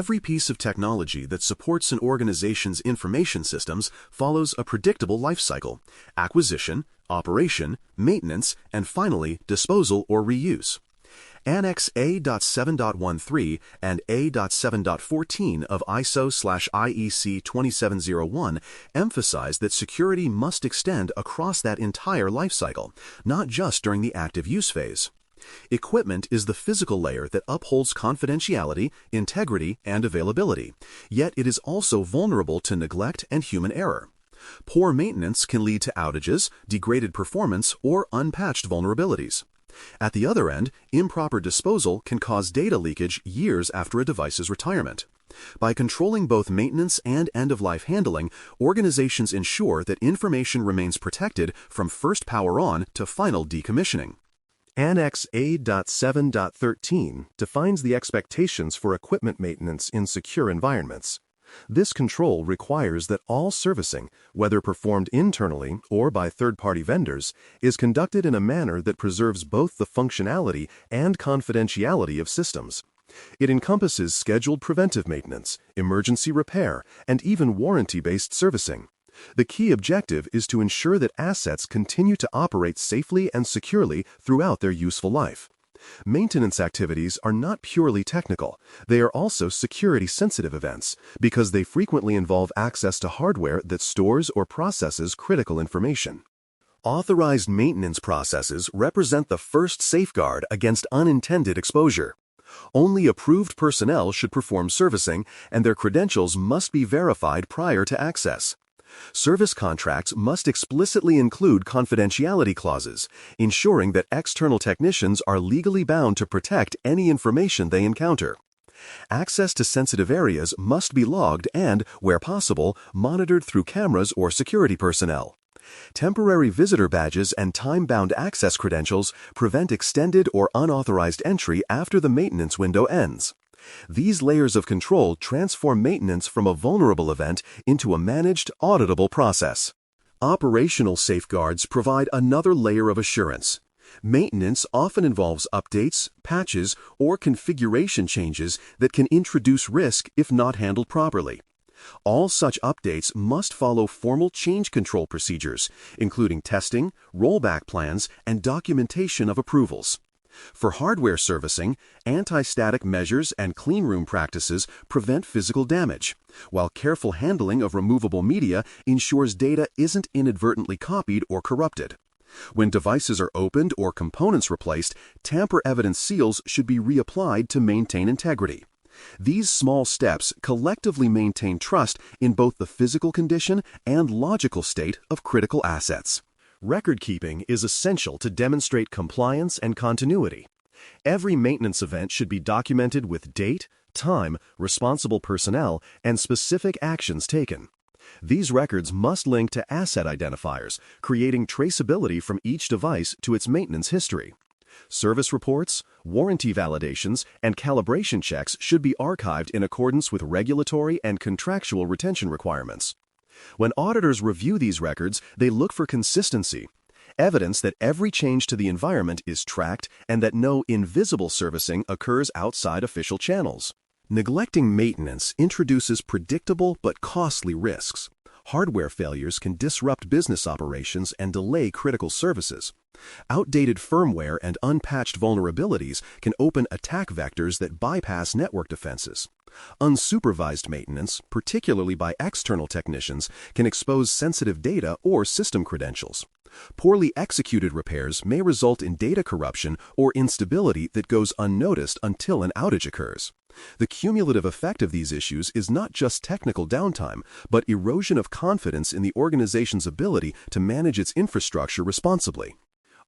Every piece of technology that supports an organization's information systems follows a predictable life cycle: acquisition, operation, maintenance, and finally, disposal or reuse. Annex A.7.13 and A.7.14 of ISO/IEC 2701 emphasize that security must extend across that entire lifecycle, not just during the active use phase. Equipment is the physical layer that upholds confidentiality, integrity, and availability, yet it is also vulnerable to neglect and human error. Poor maintenance can lead to outages, degraded performance, or unpatched vulnerabilities. At the other end, improper disposal can cause data leakage years after a device's retirement. By controlling both maintenance and end-of-life handling, organizations ensure that information remains protected from first power on to final decommissioning. Annex A.7.13 defines the expectations for equipment maintenance in secure environments. This control requires that all servicing, whether performed internally or by third-party vendors, is conducted in a manner that preserves both the functionality and confidentiality of systems. It encompasses scheduled preventive maintenance, emergency repair, and even warranty-based servicing. The key objective is to ensure that assets continue to operate safely and securely throughout their useful life. Maintenance activities are not purely technical. They are also security-sensitive events because they frequently involve access to hardware that stores or processes critical information. Authorized maintenance processes represent the first safeguard against unintended exposure. Only approved personnel should perform servicing, and their credentials must be verified prior to access. Service contracts must explicitly include confidentiality clauses, ensuring that external technicians are legally bound to protect any information they encounter. Access to sensitive areas must be logged and, where possible, monitored through cameras or security personnel. Temporary visitor badges and time-bound access credentials prevent extended or unauthorized entry after the maintenance window ends. These layers of control transform maintenance from a vulnerable event into a managed, auditable process. Operational safeguards provide another layer of assurance. Maintenance often involves updates, patches, or configuration changes that can introduce risk if not handled properly. All such updates must follow formal change control procedures, including testing, rollback plans, and documentation of approvals. For hardware servicing, anti-static measures and cleanroom practices prevent physical damage, while careful handling of removable media ensures data isn't inadvertently copied or corrupted. When devices are opened or components replaced, tamper-evident seals should be reapplied to maintain integrity. These small steps collectively maintain trust in both the physical condition and logical state of critical assets. Record-keeping is essential to demonstrate compliance and continuity. Every maintenance event should be documented with date, time, responsible personnel, and specific actions taken. These records must link to asset identifiers, creating traceability from each device to its maintenance history. Service reports, warranty validations, and calibration checks should be archived in accordance with regulatory and contractual retention requirements. When auditors review these records, they look for consistency, evidence that every change to the environment is tracked and that no invisible servicing occurs outside official channels. Neglecting maintenance introduces predictable but costly risks. Hardware failures can disrupt business operations and delay critical services. Outdated firmware and unpatched vulnerabilities can open attack vectors that bypass network defenses. Unsupervised maintenance, particularly by external technicians, can expose sensitive data or system credentials. Poorly executed repairs may result in data corruption or instability that goes unnoticed until an outage occurs. The cumulative effect of these issues is not just technical downtime, but erosion of confidence in the organization's ability to manage its infrastructure responsibly.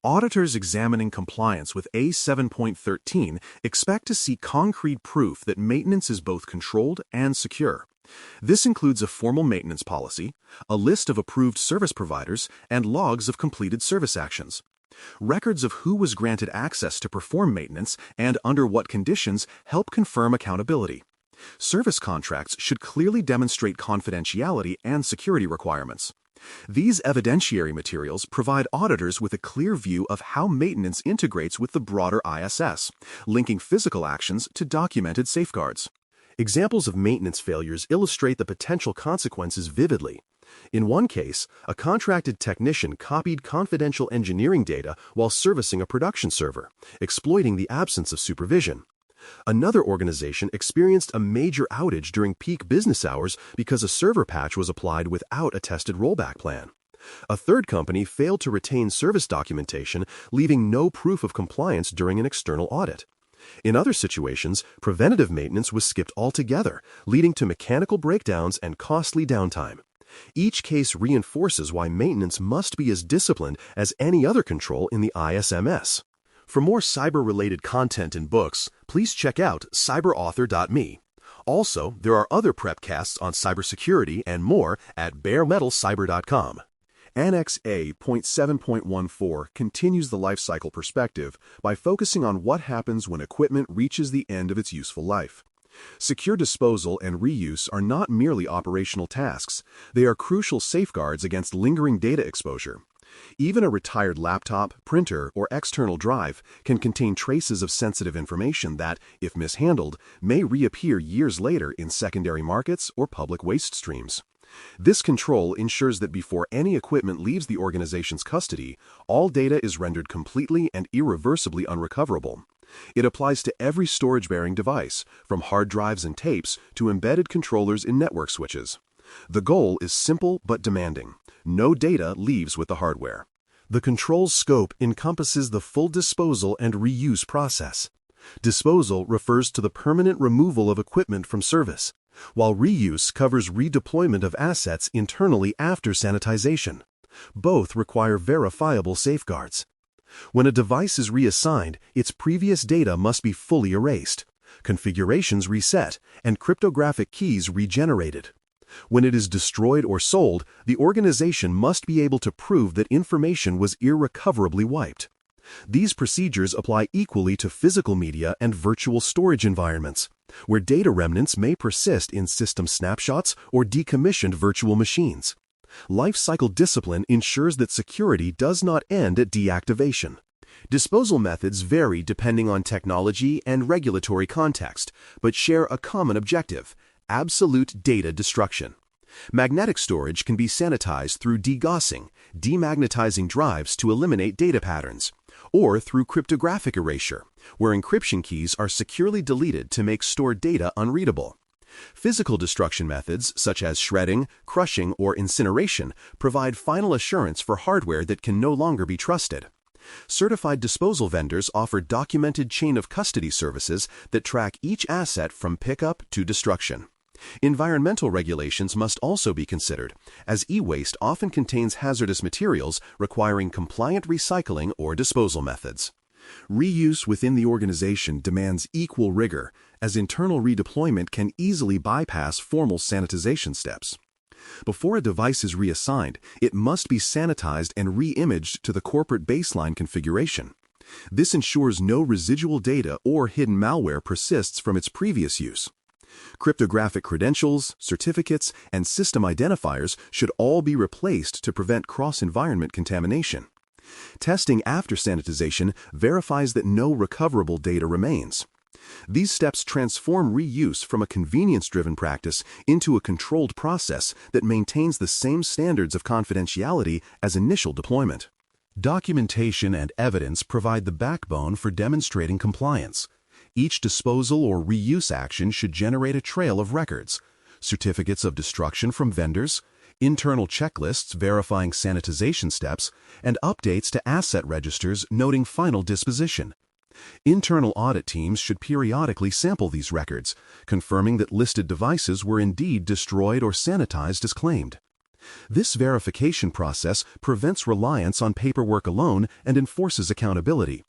Auditors examining compliance with A.7.13 expect to see concrete proof that maintenance is both controlled and secure. This includes a formal maintenance policy, a list of approved service providers, and logs of completed service actions. Records of who was granted access to perform maintenance and under what conditions help confirm accountability. Service contracts should clearly demonstrate confidentiality and security requirements. These evidentiary materials provide auditors with a clear view of how maintenance integrates with the broader ISS, linking physical actions to documented safeguards. Examples of maintenance failures illustrate the potential consequences vividly. In one case, a contracted technician copied confidential engineering data while servicing a production server, exploiting the absence of supervision. Another organization experienced a major outage during peak business hours because a server patch was applied without a tested rollback plan. A third company failed to retain service documentation, leaving no proof of compliance during an external audit. In other situations, preventative maintenance was skipped altogether, leading to mechanical breakdowns and costly downtime. Each case reinforces why maintenance must be as disciplined as any other control in the ISMS. For more cyber-related content and books, please check out cyberauthor.me. Also, there are other prepcasts on cybersecurity and more at baremetalcyber.com. Annex A.7.14 continues the life cycle perspective by focusing on what happens when equipment reaches the end of its useful life. Secure disposal and reuse are not merely operational tasks, they are crucial safeguards against lingering data exposure. Even a retired laptop, printer, or external drive can contain traces of sensitive information that, if mishandled, may reappear years later in secondary markets or public waste streams. This control ensures that before any equipment leaves the organization's custody, all data is rendered completely and irreversibly unrecoverable. It applies to every storage-bearing device, from hard drives and tapes to embedded controllers in network switches. The goal is simple but demanding. No data leaves with the hardware. The control's scope encompasses the full disposal and reuse process. Disposal refers to the permanent removal of equipment from service, while reuse covers redeployment of assets internally after sanitization. Both require verifiable safeguards. When a device is reassigned, its previous data must be fully erased, configurations reset, and cryptographic keys regenerated. When it is destroyed or sold, the organization must be able to prove that information was irrecoverably wiped. These procedures apply equally to physical media and virtual storage environments, where data remnants may persist in system snapshots or decommissioned virtual machines. Lifecycle discipline ensures that security does not end at deactivation. Disposal methods vary depending on technology and regulatory context, but share a common objective: absolute data destruction. Magnetic storage can be sanitized through degaussing, demagnetizing drives to eliminate data patterns, or through cryptographic erasure, where encryption keys are securely deleted to make stored data unreadable. Physical destruction methods, such as shredding, crushing, or incineration, provide final assurance for hardware that can no longer be trusted. Certified disposal vendors offer documented chain of custody services that track each asset from pickup to destruction. Environmental regulations must also be considered, as e-waste often contains hazardous materials requiring compliant recycling or disposal methods. Reuse within the organization demands equal rigor, as internal redeployment can easily bypass formal sanitization steps. Before a device is reassigned, it must be sanitized and re-imaged to the corporate baseline configuration. This ensures no residual data or hidden malware persists from its previous use. Cryptographic credentials, certificates, and system identifiers should all be replaced to prevent cross-environment contamination. Testing after sanitization verifies that no recoverable data remains. These steps transform reuse from a convenience-driven practice into a controlled process that maintains the same standards of confidentiality as initial deployment. Documentation and evidence provide the backbone for demonstrating compliance. Each disposal or reuse action should generate a trail of records, certificates of destruction from vendors, internal checklists verifying sanitization steps, and updates to asset registers noting final disposition. Internal audit teams should periodically sample these records, confirming that listed devices were indeed destroyed or sanitized as claimed. This verification process prevents reliance on paperwork alone and enforces accountability.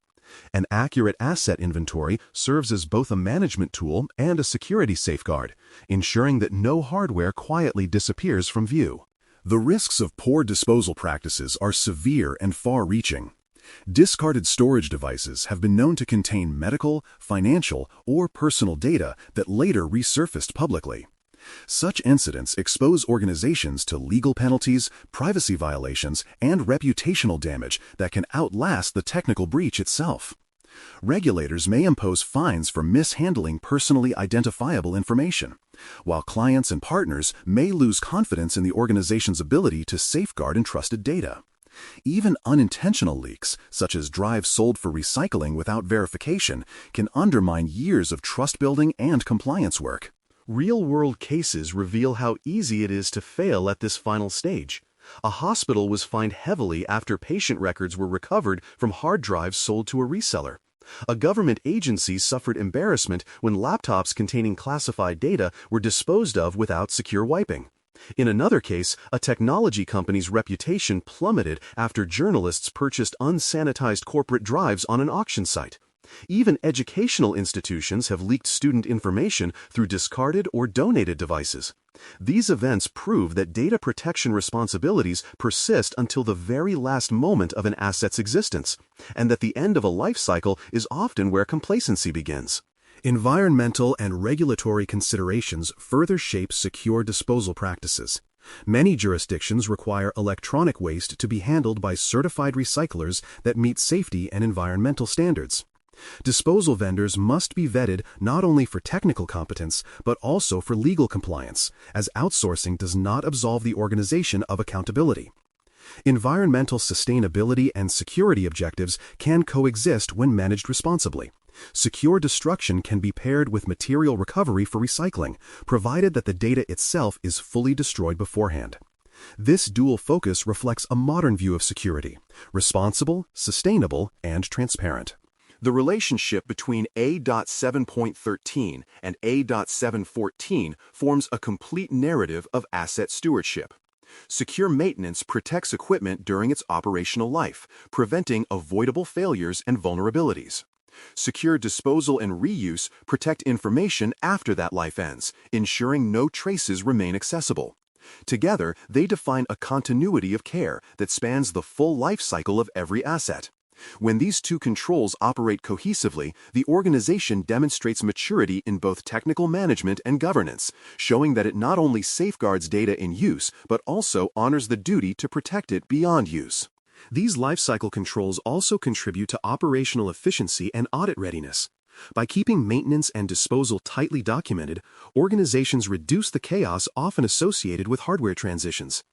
An accurate asset inventory serves as both a management tool and a security safeguard, ensuring that no hardware quietly disappears from view. The risks of poor disposal practices are severe and far-reaching. Discarded storage devices have been known to contain medical, financial, or personal data that later resurfaced publicly. Such incidents expose organizations to legal penalties, privacy violations, and reputational damage that can outlast the technical breach itself. Regulators may impose fines for mishandling personally identifiable information, while clients and partners may lose confidence in the organization's ability to safeguard entrusted data. Even unintentional leaks, such as drives sold for recycling without verification, can undermine years of trust building and compliance work. Real-world cases reveal how easy it is to fail at this final stage. A hospital was fined heavily after patient records were recovered from hard drives sold to a reseller. A government agency suffered embarrassment when laptops containing classified data were disposed of without secure wiping. In another case, a technology company's reputation plummeted after journalists purchased unsanitized corporate drives on an auction site. Even educational institutions have leaked student information through discarded or donated devices. These events prove that data protection responsibilities persist until the very last moment of an asset's existence, and that the end of a life cycle is often where complacency begins. Environmental and regulatory considerations further shape secure disposal practices. Many jurisdictions require electronic waste to be handled by certified recyclers that meet safety and environmental standards. Disposal vendors must be vetted not only for technical competence, but also for legal compliance, as outsourcing does not absolve the organization of accountability. Environmental sustainability and security objectives can coexist when managed responsibly. Secure destruction can be paired with material recovery for recycling, provided that the data itself is fully destroyed beforehand. This dual focus reflects a modern view of security: responsible, sustainable, and transparent. The relationship between A.7.13 and A.7.14 forms a complete narrative of asset stewardship. Secure maintenance protects equipment during its operational life, preventing avoidable failures and vulnerabilities. Secure disposal and reuse protect information after that life ends, ensuring no traces remain accessible. Together, they define a continuity of care that spans the full life cycle of every asset. When these two controls operate cohesively, the organization demonstrates maturity in both technical management and governance, showing that it not only safeguards data in use, but also honors the duty to protect it beyond use. These lifecycle controls also contribute to operational efficiency and audit readiness. By keeping maintenance and disposal tightly documented, organizations reduce the chaos often associated with hardware transitions.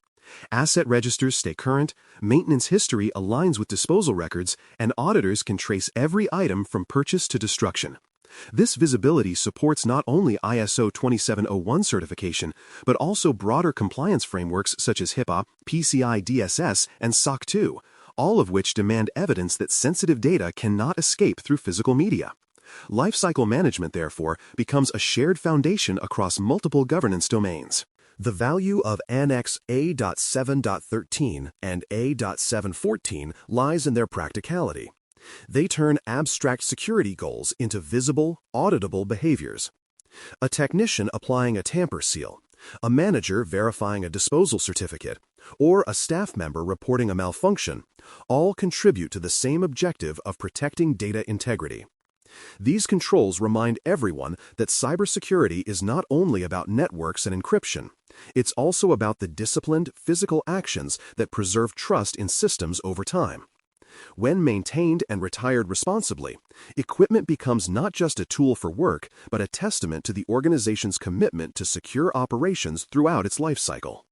Asset registers stay current, maintenance history aligns with disposal records, and auditors can trace every item from purchase to destruction. This visibility supports not only ISO 27001 certification, but also broader compliance frameworks such as HIPAA, PCI DSS, and SOC 2, all of which demand evidence that sensitive data cannot escape through physical media. Lifecycle management, therefore, becomes a shared foundation across multiple governance domains. The value of Annex A.7.13 and A.7.14 lies in their practicality. They turn abstract security goals into visible, auditable behaviors. A technician applying a tamper seal, a manager verifying a disposal certificate, or a staff member reporting a malfunction all contribute to the same objective of protecting data integrity. These controls remind everyone that cybersecurity is not only about networks and encryption, it's also about the disciplined, physical actions that preserve trust in systems over time. When maintained and retired responsibly, equipment becomes not just a tool for work, but a testament to the organization's commitment to secure operations throughout its life cycle.